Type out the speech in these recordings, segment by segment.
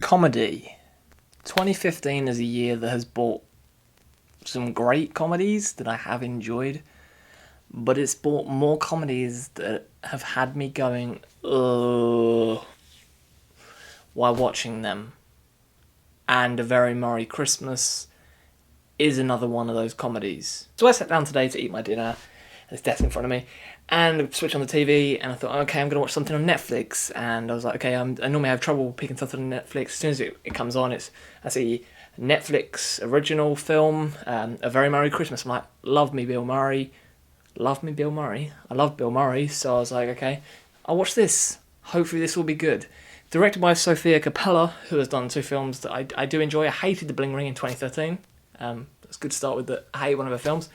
Comedy. 2015 is a year that has brought some great comedies that I have enjoyed, but it's brought more comedies that have had me going, ugh, while watching them. And A Very Merry Christmas is another one of those comedies. So I sat down today to eat my dinner. There's desk in front of me, and I switched on the TV, and I thought, okay, I'm going to watch something on Netflix. And I was like, okay, I normally have trouble picking something on Netflix. As soon as it comes on, I see Netflix original film, A Very Merry Christmas. I'm like, love me Bill Murray. Love me Bill Murray. I love Bill Murray, so I was like, okay, I'll watch this. Hopefully this will be good. Directed by Sofia Coppola, who has done two films that I do enjoy. I hated The Bling Ring in 2013. That's a good start with I hate one of her films.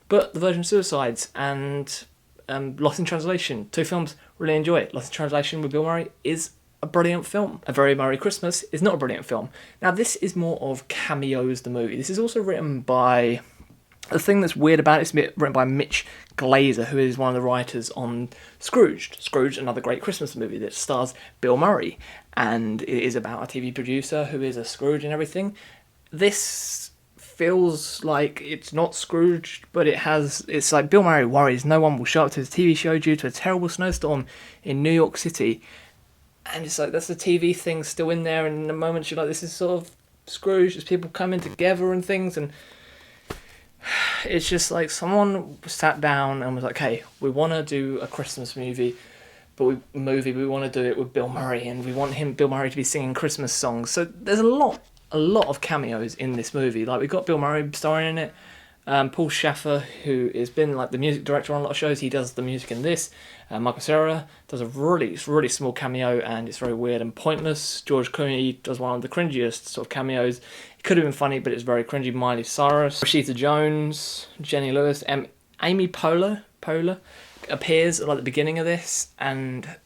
But The Virgin Suicides and Lost in Translation, two films, really enjoy it. Lost in Translation with Bill Murray is a brilliant film. A Very Merry Christmas is not a brilliant film. Now this is more of cameos, the movie. This is also written by... The thing that's weird about it, it's written by Mitch, Glazer, who is one of the writers on Scrooged. Scrooged, another great Christmas movie that stars Bill Murray, and it is about a TV producer who is a Scrooge and everything. This feels like it's not Scrooged, but it's like Bill Murray worries no one will show up to his TV show due to a terrible snowstorm in New York City. And it's like, that's the TV thing still in there, and in the moments you're like, this is sort of Scrooge, there's people coming together and things, and it's just like someone sat down and was like, okay, we want to do a Christmas movie, but we want to do it with Bill Murray, and we want Bill Murray to be singing Christmas songs. So there's a lot of cameos in this movie. Like, we've got Bill Murray starring in it, Paul Shaffer, who has been like the music director on a lot of shows. He does the music in this. Michael Cera does a really small cameo, and it's very weird and pointless. George Clooney does one of the cringiest sort of cameos. It could have been funny, but it's very cringy. Miley, Cyrus, Rashida Jones, Jenny Lewis, Amy Poehler appears at like the beginning of this, and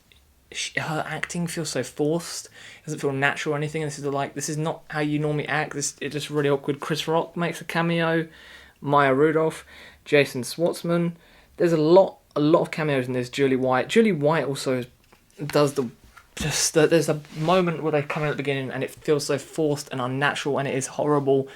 her acting feels so forced. It doesn't feel natural or anything. This is not how you normally act. It's just really awkward. Chris Rock makes a cameo. Maya Rudolph, Jason Schwartzman. There's a lot of cameos in this. Julie White also does there's a moment where they come in at the beginning and it feels so forced and unnatural, and it is horrible.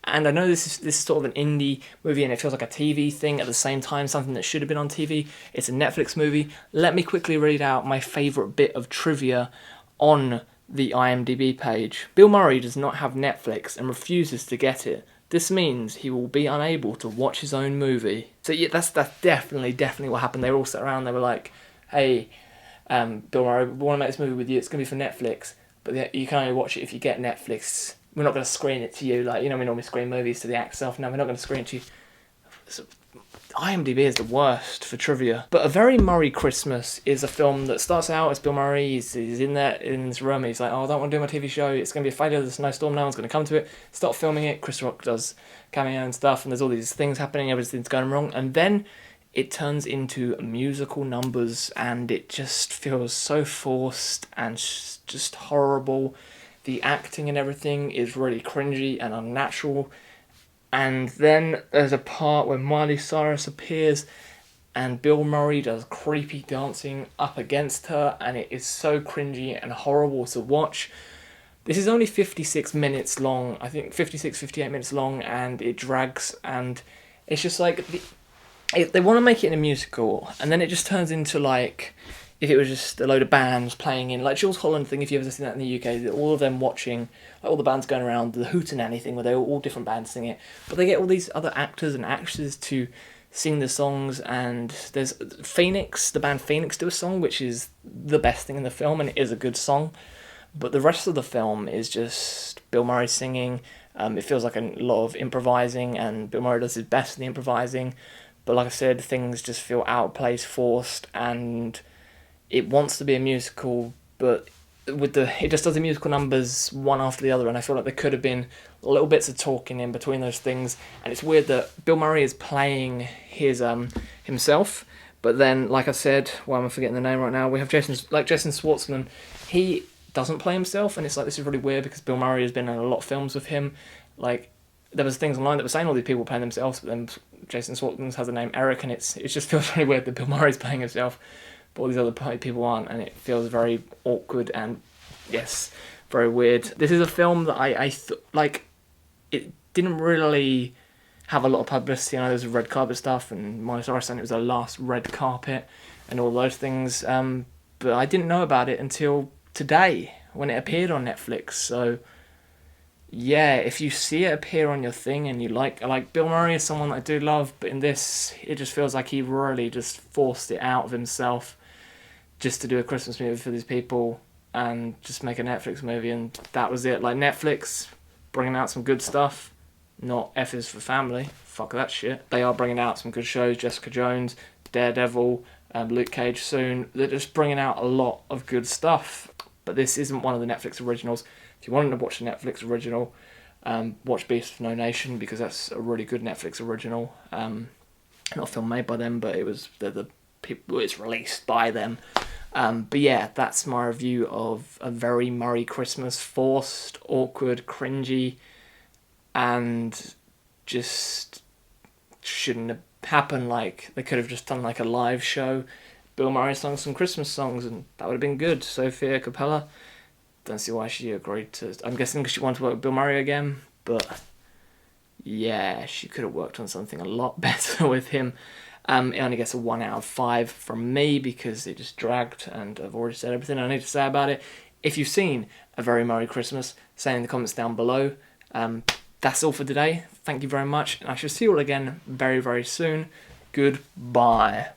And I know this is sort of an indie movie, and it feels like a TV thing at the same time, something that should have been on TV. It's a Netflix movie. Let me quickly read out my favourite bit of trivia on the IMDb page. Bill Murray does not have Netflix and refuses to get it. This means he will be unable to watch his own movie. So yeah, that's definitely what happened. They were all sat around, they were like, hey, Bill Murray, we want to make this movie with you, it's going to be for Netflix, but you can only watch it if you get Netflix. We're not going to screen it to you, like, you know, we normally screen movies to the actor self. No, we're not going to screen it to you. So, IMDb is the worst for trivia. But A Very Merry Christmas is a film that starts out as Bill Murray. He's in this room, and he's like, oh, I don't want to do my TV show, it's going to be a failure, there's a snowstorm, no one's going to come to it. Start filming it. Chris Rock does cameo and stuff, and there's all these things happening, everything's going wrong, and then it turns into musical numbers, and it just feels so forced and just horrible. The acting and everything is really cringy and unnatural. And then there's a part where Miley Cyrus appears and Bill Murray does creepy dancing up against her, and it is so cringy and horrible to watch. This is only 56 minutes long, I think 58 minutes long, and it drags, and it's just like, they want to make it in a musical, and then it just turns into like, if it was just a load of bands playing in, like Jules Holland thing, if you've ever seen that in the UK, all of them watching, like all the bands going around, the Hootenanny thing, where they're all different bands singing it, but they get all these other actors and actresses to sing the songs, and there's Phoenix, the band Phoenix do a song, which is the best thing in the film, and it is a good song, but the rest of the film is just Bill Murray singing. It feels like a lot of improvising, and Bill Murray does his best in the improvising, but like I said, things just feel out of place, forced, and it wants to be a musical, but it just does the musical numbers one after the other, and I feel like there could have been little bits of talking in between those things. And it's weird that Bill Murray is playing his himself, but then, like I said, why am I forgetting the name right now? We have Jason Schwartzman. He doesn't play himself, and it's like, this is really weird because Bill Murray has been in a lot of films with him. Like, there was things online that were saying all these people playing themselves, but then Jason Schwartzman has the name Eric, and it just feels really weird that Bill Murray's playing himself, but all these other people aren't, and it feels very awkward and, yes, very weird. This is a film that like, it didn't really have a lot of publicity. I know there's red carpet stuff, and my understanding it was the last red carpet and all those things. But I didn't know about it until today when it appeared on Netflix. So yeah, if you see it appear on your thing and you like Bill Murray is someone that I do love, but in this it just feels like he really just forced it out of himself just to do a Christmas movie for these people and just make a Netflix movie, and that was it. Like, Netflix bringing out some good stuff, not F is for Family. Fuck that shit. They are bringing out some good shows. Jessica Jones, Daredevil, Luke Cage soon. They're just bringing out a lot of good stuff. But this isn't one of the Netflix originals. If you wanted to watch the Netflix original, watch Beast of No Nation, because that's a really good Netflix original. Not a film made by them, but the people it's released by them. But yeah, that's my review of A Very Murray Christmas. Forced, awkward, cringy, and just shouldn't have happened. Like, they could have just done like a live show. Bill Murray sung some Christmas songs, and that would have been good. Sofia, Coppola, don't see why she agreed to. I'm guessing because she wanted to work with Bill Murray again, but yeah, she could have worked on something a lot better with him. It only gets a 1 out of 5 from me because it just dragged, and I've already said everything I need to say about it. If you've seen A Very Merry Christmas, say in the comments down below. That's all for today. Thank you very much, and I shall see you all again very, very soon. Goodbye.